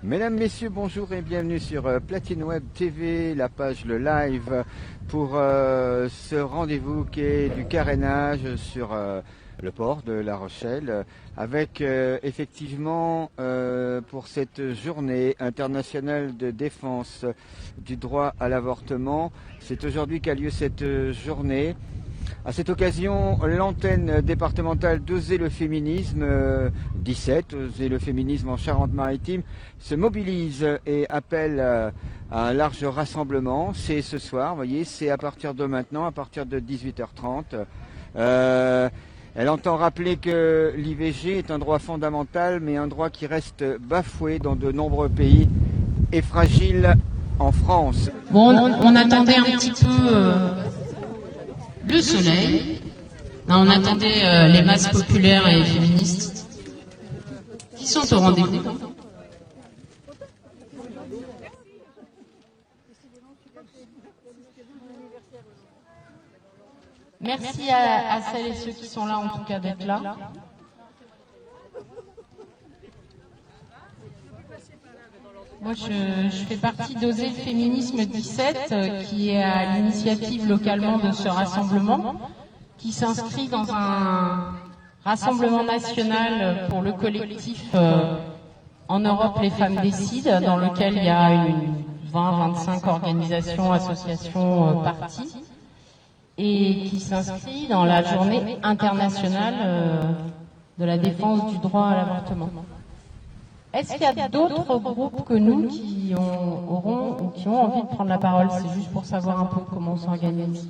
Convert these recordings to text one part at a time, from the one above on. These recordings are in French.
Mesdames, Messieurs, bonjour et bienvenue sur Platine Web TV, la page Le Live, pour ce rendez-vous qui est du carénage sur le port de La Rochelle, avec effectivement pour cette journée internationale de défense du droit à l'avortement. C'est aujourd'hui qu'a lieu cette journée. À cette occasion, l'antenne départementale d'Oser le féminisme, 17, Oser le féminisme en Charente-Maritime, se mobilise et appelle à un large rassemblement. C'est ce soir, vous voyez, c'est à partir de maintenant, à partir de 18h30. Elle entend rappeler que l'IVG est un droit fondamental, mais un droit qui reste bafoué dans de nombreux pays et fragile en France. Bon, on attendait un petit peu le soleil. Non, on attendait les masses populaires et féministes qui sont au rendez-vous. Merci à celles et ceux qui sont là, en tout cas, d'être là. Moi, je fais partie d'Oser le féminisme 17, qui est à l'initiative localement de ce rassemblement, qui s'inscrit dans un rassemblement national pour le collectif En Europe, les femmes décident, dans lequel il y a une 20-25 organisations, associations, partis, et qui s'inscrit dans la journée internationale de la défense du droit à l'avortement. Est-ce qu'il y a d'autres groupes que nous qui auront ou qui ont envie de prendre la parole? C'est juste pour savoir un peu comment on s'organise.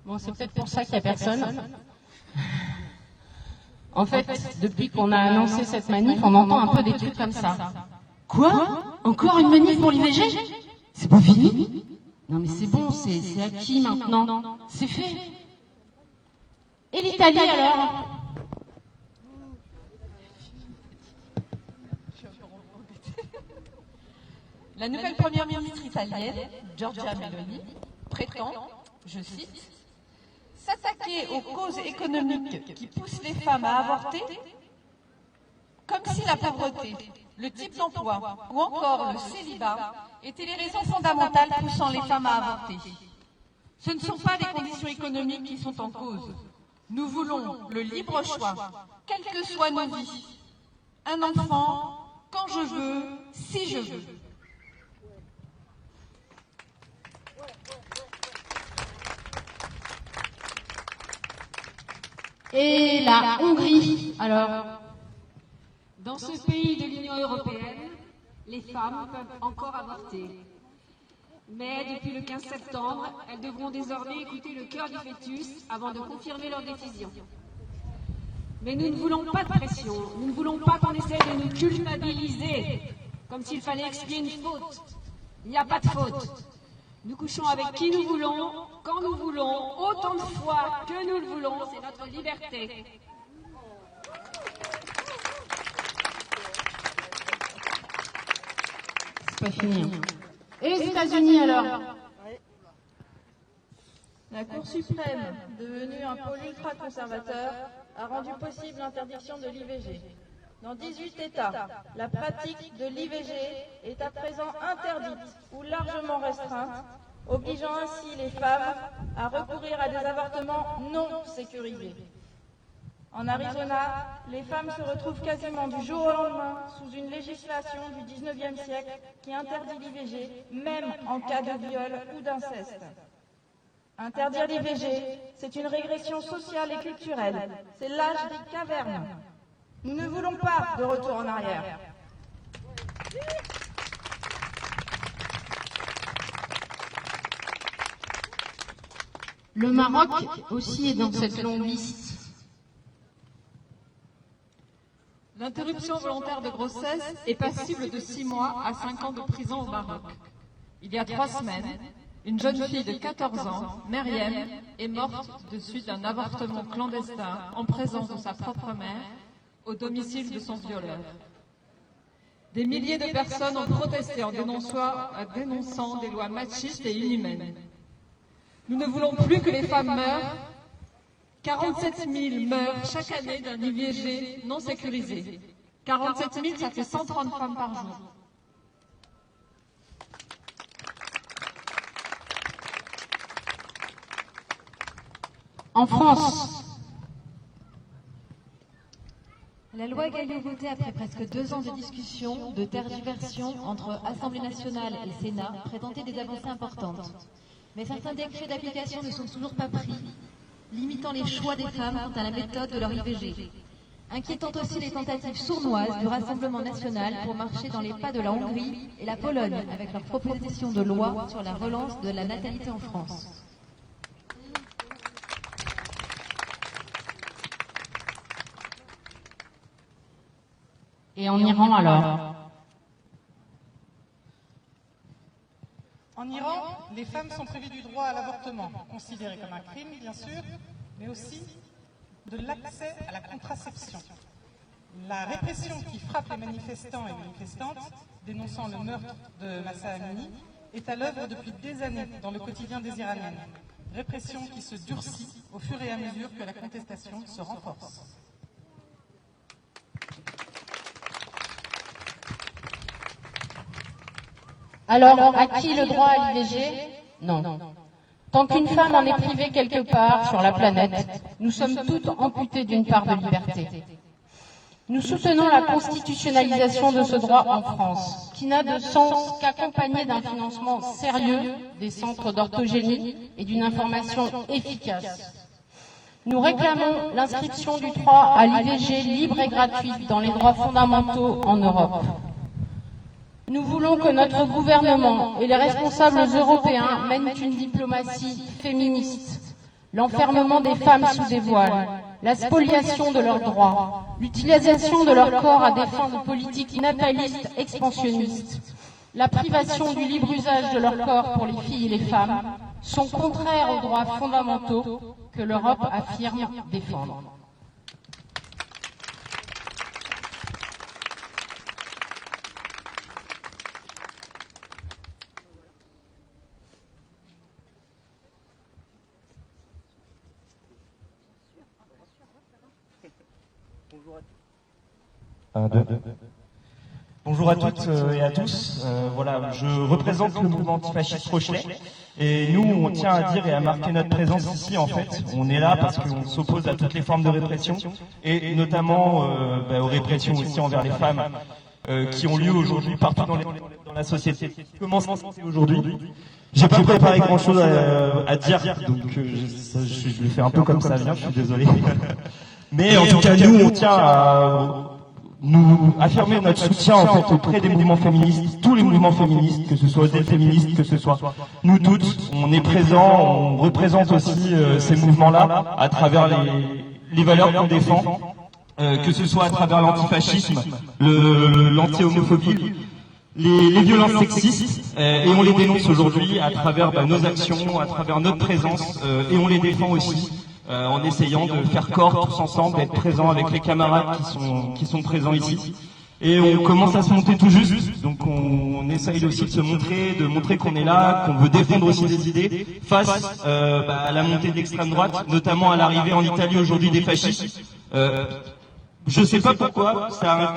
Bon, c'est peut-être pour ça qu'il n'y a personne. En fait, depuis qu'on a annoncé cette manif, on entend un peu des trucs comme ça. Quoi? Encore une manif pour l'IVG? C'est pas fini? Non mais c'est bon, c'est acquis maintenant. C'est fait. Et l'Italie alors? La nouvelle première ministre italienne, Giorgia Meloni, prétend, je cite, s'attaquer aux causes économiques qui poussent les femmes à avorter, comme si la pauvreté, le type d'emploi ou encore le célibat étaient les raisons fondamentales poussant les femmes à avorter. Ce ne sont pas les conditions économiques qui sont en cause. Nous voulons le libre choix, quelles que soient nos vies. Un enfant, quand je veux, si je veux. Et la Hongrie, alors, dans ce pays de l'Union européenne, les femmes peuvent encore avorter. Mais depuis le 15 septembre, elles devront désormais écouter le cœur du fœtus avant de confirmer leur décision. Mais nous ne voulons pas de pression, nous ne voulons pas qu'on essaie de nous culpabiliser, comme s'il fallait expier une faute. Il n'y a pas de faute. Nous couchons avec qui nous voulons, quand nous voulons, autant de fois que nous le voulons, c'est notre liberté. C'est pas fini. Et les États-Unis alors? La Cour suprême, devenue un pôle ultra-conservateur, a rendu possible l'interdiction de l'IVG. Dans 18 États, la pratique de l'IVG est à présent interdite ou largement restreinte, obligeant ainsi les femmes à recourir à des avortements non sécurisés. En Arizona, les femmes se retrouvent quasiment du jour au lendemain sous une législation du 19e siècle qui interdit l'IVG, même en cas de viol ou d'inceste. Interdire l'IVG, c'est une régression sociale et culturelle. C'est l'âge des cavernes. Nous ne voulons pas de retour en arrière. Le Maroc aussi est dans cette longue liste. L'interruption volontaire de grossesse est passible de 6 mois à 5 ans de prison au Maroc. Il y a 3 semaines, une jeune fille de 14 ans, Meriem, est morte de suite d'un avortement clandestin en présence de sa propre mère au domicile de son violeur. Des milliers de personnes ont protesté en dénonçant des lois machistes et inhumaines. Nous ne voulons plus que les femmes meurent. 47 000 meurent chaque année d'un IVG non sécurisé. 47 000, ça fait 130 femmes par jour. En France, la loi Gaillot votée après presque 2 ans de discussion, de tergiversation entre Assemblée nationale et Sénat présentait des avancées importantes. Mais certains décrets d'application ne sont toujours pas pris, limitant les choix des femmes quant à la méthode de leur IVG. Inquiétant aussi les tentatives sournoises du Rassemblement national pour marcher dans les pas de la Hongrie et la Pologne avec leur proposition de loi sur la relance de la natalité en France. et en Iran alors? En Iran, les femmes sont privées du droit à l'avortement, considéré comme un crime, bien sûr, mais aussi de l'accès à la contraception. La répression qui frappe les manifestants et manifestantes, dénonçant le meurtre de Mahsa Amini, est à l'œuvre depuis des années dans le quotidien des Iraniennes. Répression qui se durcit au fur et à mesure que la contestation se renforce. Alors, à qui le droit à l'IVG? Non. Tant qu'une femme en est privée quelque part sur la planète, nous sommes toutes amputées d'une part de liberté. Nous soutenons la constitutionnalisation de ce droit en France, qui n'a de sens qu'accompagné d'un financement sérieux des centres d'orthogénie et d'une information efficace. Nous réclamons l'inscription du droit à l'IVG libre et gratuite dans les droits fondamentaux en Europe. Nous voulons que notre gouvernement et les responsables européens mènent une diplomatie féministe. L'enfermement des femmes sous des voiles, la spoliation de leurs droits, l'utilisation de leur corps à des fins de politique nataliste expansionniste, la privation du libre usage de leur corps pour les filles et les femmes sont contraires aux droits fondamentaux que l'Europe affirme défendre. Bonjour à toutes et à tous. Voilà, je représente le mouvement antifasciste Rochelet et nous, on tient à dire et à marquer notre présence ici. En fait, on est là parce qu'on s'oppose à toutes les formes de répression et notamment aux répressions aussi envers les femmes qui ont lieu aujourd'hui partout dans la société. Comment ça se passe aujourd'hui? J'ai pas préparé grand-chose à dire, donc je le fais un peu comme ça vient. Je suis désolé. Mais en tout cas, nous, on tient à nous affirmer notre soutien en fait auprès des mouvements féministes, tous les mouvements féministes, que ce soit des féministes, que ce soit nous toutes, on est présents, on représente aussi ces mouvements-là à travers les valeurs qu'on défend, que ce soit à travers l'antifascisme, l'anti-homophobie, les violences sexistes, et on les dénonce aujourd'hui à travers nos actions, à travers notre présence, et on les défend aussi. En essayant de faire corps tous ensemble, d'être présents avec les camarades qui sont présents ici. Et on commence à se monter tout juste, donc on essaye aussi de se montrer qu'on est là, qu'on veut défendre aussi des idées face à la montée de l'extrême droite, notamment à l'arrivée en Italie aujourd'hui des fascistes. Je sais pas pourquoi, ça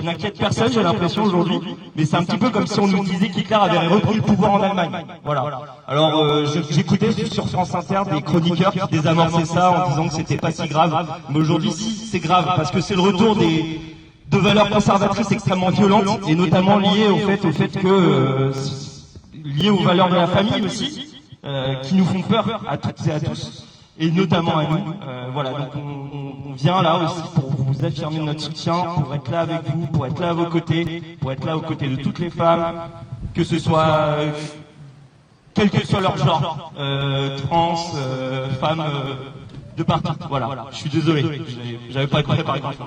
n'inquiète personne, j'ai l'impression aujourd'hui, mais c'est un petit peu comme si on nous disait qu'Hitler avait repris le pouvoir en Allemagne. Voilà. Alors j'écoutais sur France Inter des chroniqueurs qui désamorçaient ça en disant que c'était pas si grave, mais aujourd'hui si c'est grave parce que c'est le retour de valeurs conservatrices extrêmement violentes et notamment liées au fait que liées aux valeurs de la famille aussi, qui nous font peur à toutes et à tous. Et notamment à nous. Voilà, donc on vient là aussi pour vous affirmer notre soutien, pour être là avec vous, pour être là à vos côtés, pour être là aux côtés de toutes les femmes, que ce soit quel que soit leur genre, trans, femmes, de partout. Voilà, je suis désolé, j'avais pas préparé grand-chose.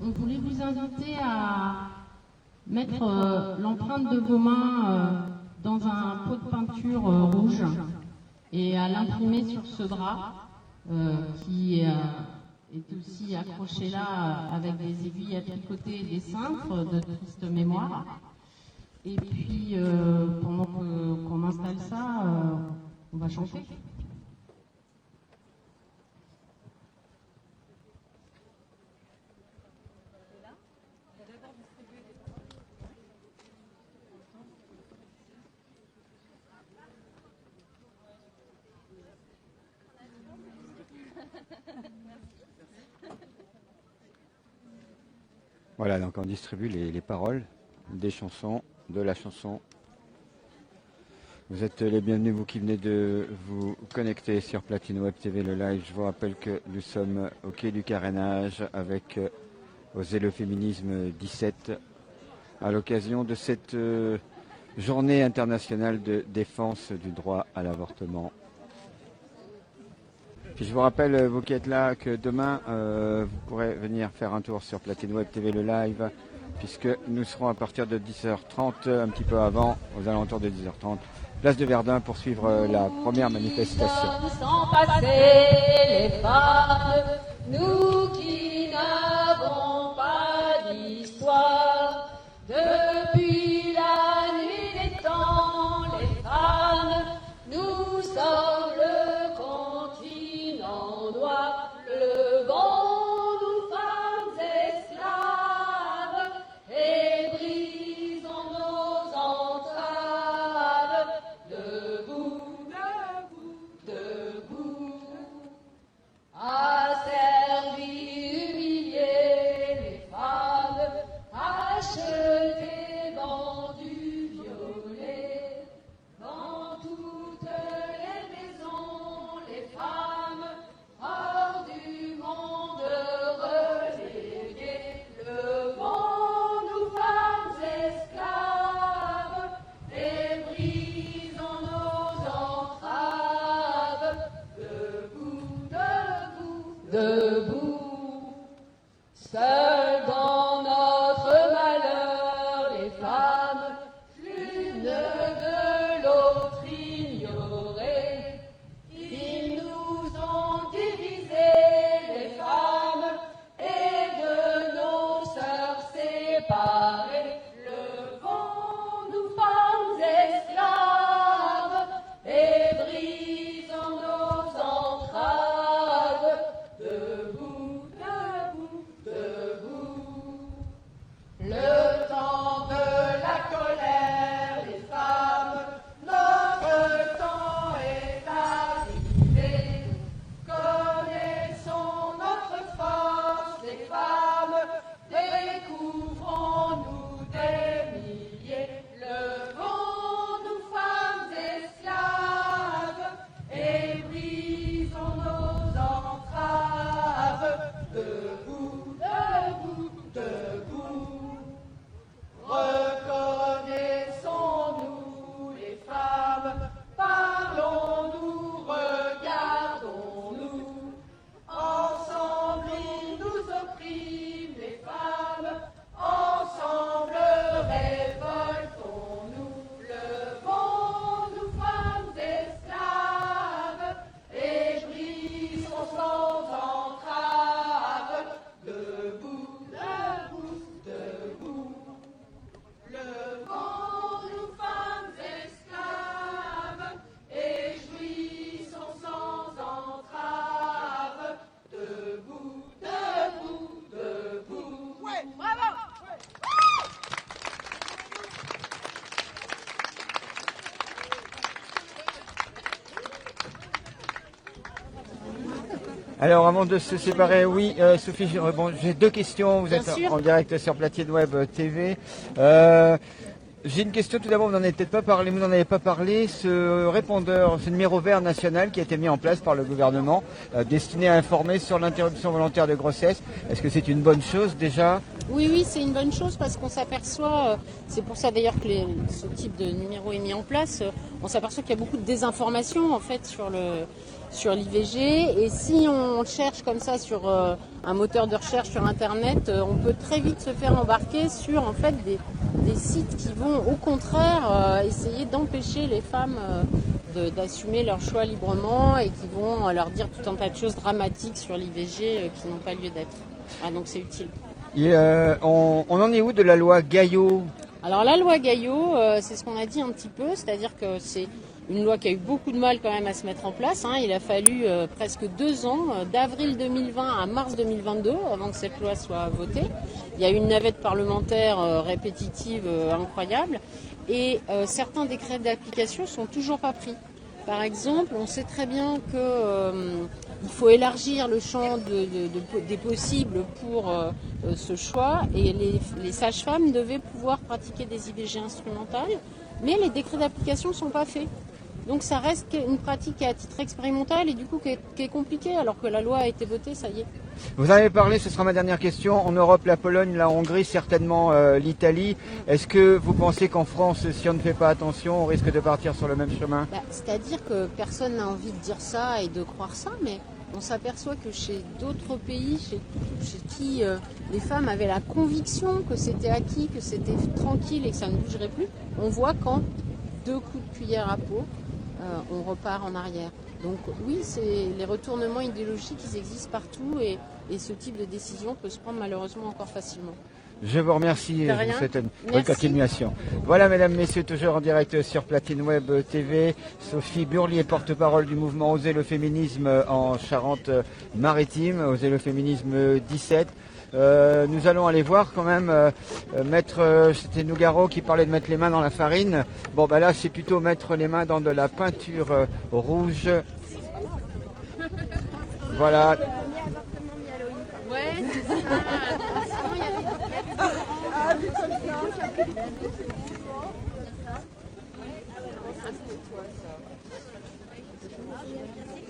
On voulait vous inviter à mettre l'empreinte de vos mains dans un pot de peinture rouge et à l'imprimer sur ce drap qui est aussi accroché là avec des aiguilles à tricoter et des cintres de triste mémoire. Et puis, pendant qu'on installe ça, on va chanter. Voilà, donc on distribue les paroles des chansons, de la chanson. Vous êtes les bienvenus, vous qui venez de vous connecter sur Platine Web TV, le live. Je vous rappelle que nous sommes au quai du carénage avec Osez le féminisme 17 à l'occasion de cette journée internationale de défense du droit à l'avortement. Puis je vous rappelle, vous qui êtes là, que demain, vous pourrez venir faire un tour sur Platine Web TV, le live, puisque nous serons à partir de 10h30, un petit peu avant, aux alentours de 10h30, place de Verdun pour suivre la première manifestation. Sans passer les femmes, nous qui n'avons pas d'histoire, depuis la nuit des temps, les femmes, nous sommes le continent noir, le vent nous femmes esclaves, et brisons nos entraves, debout, debout, asservis, humiliés, les femmes, achetées, vendues, violées, dans toutes les maisons, les femmes, hors du monde reléguées, le vent nous femmes esclaves, et brisons nos entraves, debout, debout, debout, seuls dans notre malheur, les femmes, l'une de l'autre ignorées, ils nous ont divisés, les femmes, et de nos sœurs séparées, le vent nous femmes esclaves, et brisons nos entraves, debout, debout, debout. Le temps de la colère, les femmes, notre temps est arrivé. Connaissons notre force, les femmes, découvrons-nous des milliers. Le vent nous femmes esclaves, et brisons nos entraves, debout, debout, debout. Reconnaissons-nous les femmes, parlons-nous, regardons-nous. Ensemble ils nous oppriment, les femmes, ensemble révoltons-nous. Le vent nous femmes esclaves, et brisons sans entrave, debout, debout, debout. Le vent nous femmes esclaves, et jouissons sans entrave, debout, debout, debout. Ouais, bravo! Alors avant de se séparer, oui, Sophie, j'ai deux questions. Vous Bien êtes sûr. en direct sur Platine Web TV. J'ai une question tout d'abord, vous n'en avez peut-être pas parlé, vous n'en avez pas parlé, ce répondeur, ce numéro vert national qui a été mis en place par le gouvernement, destiné à informer sur l'interruption volontaire de grossesse. Est-ce que c'est une bonne chose déjà? Oui, c'est une bonne chose parce qu'on s'aperçoit, c'est pour ça d'ailleurs que ce type de numéro est mis en place, on s'aperçoit qu'il y a beaucoup de désinformation en fait sur sur l'IVG. Et si on cherche comme ça sur un moteur de recherche sur Internet, on peut très vite se faire embarquer sur en fait des sites qui vont au contraire essayer d'empêcher les femmes d'assumer leur choix librement et qui vont leur dire tout un tas de choses dramatiques sur l'IVG qui n'ont pas lieu d'être. Ah, donc c'est utile. Et, on en est où de la loi Gaillot? Alors la loi Gaillot, c'est ce qu'on a dit un petit peu, c'est-à-dire que c'est une loi qui a eu beaucoup de mal quand même à se mettre en place. Il a fallu presque 2 ans, d'avril 2020 à mars 2022, avant que cette loi soit votée. Il y a eu une navette parlementaire répétitive incroyable et certains décrets d'application sont toujours pas pris. Par exemple, on sait très bien qu'il faut élargir le champ des possibles pour ce choix et les sages-femmes devaient pouvoir pratiquer des IVG instrumentales, mais les décrets d'application ne sont pas faits. Donc ça reste une pratique à titre expérimental et du coup qui est compliquée alors que la loi a été votée, ça y est. Vous avez parlé, ce sera ma dernière question, en Europe, la Pologne, la Hongrie, certainement l'Italie. Est-ce que vous pensez qu'en France, si on ne fait pas attention, on risque de partir sur le même chemin? C'est-à-dire que personne n'a envie de dire ça et de croire ça, mais on s'aperçoit que chez d'autres pays, chez qui les femmes avaient la conviction que c'était acquis, que c'était tranquille et que ça ne bougerait plus, on voit qu'en 2 coups de cuillère à peau, on repart en arrière. Donc oui, les retournements idéologiques, ils existent partout et ce type de décision peut se prendre malheureusement encore facilement. Je vous remercie et je vous souhaite une bonne Merci. continuation. Voilà, mesdames, messieurs, toujours en direct sur Platine Web TV. Sophie Burlier, porte-parole du mouvement Oser le féminisme en Charente-Maritime, Oser le féminisme 17. Nous allons aller voir quand même c'était Nougaro qui parlait de mettre les mains dans la farine. Bon, bah là, c'est plutôt mettre les mains dans de la peinture rouge. Voilà. Ouais, c'est ça. Sinon, il y a